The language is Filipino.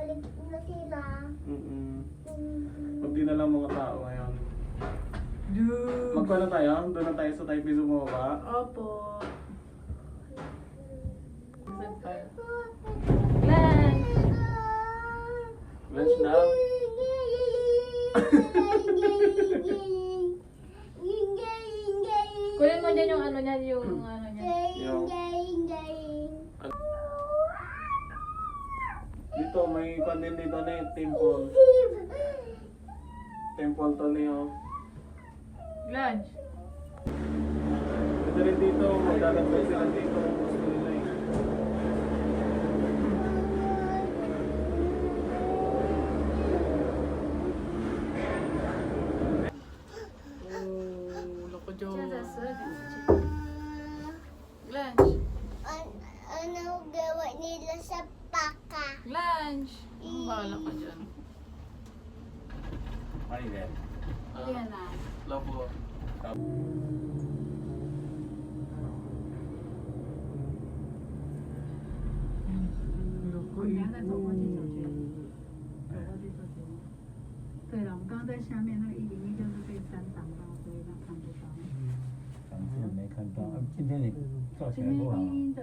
balik na sila. Kunti na lang mga tao ngayon. Dude. Magkuha na tayo? Doon na tayo sa Taipei Bumaba. Opo. Saan pa? Lunch. Lunch now. Kunin mo dyan yung ano niya, yung ano niya. Dito may pandin dito na yung temple. Temple to na yun. Lunch. Ito rin dito, magdadagdag sila dito kung gusto nila eh. Oh, loko jo. Lunch. Ano gawa nila sa paka? Lunch. Bahala ka dyan. Ay, yan. Yan na. Labo. Loko 我们俩在走过去小区，走过去小区。对了，我们刚刚在下面那个101就是被山挡到，所以他看不到。房子没看到，今天你照起来今天不好。 101的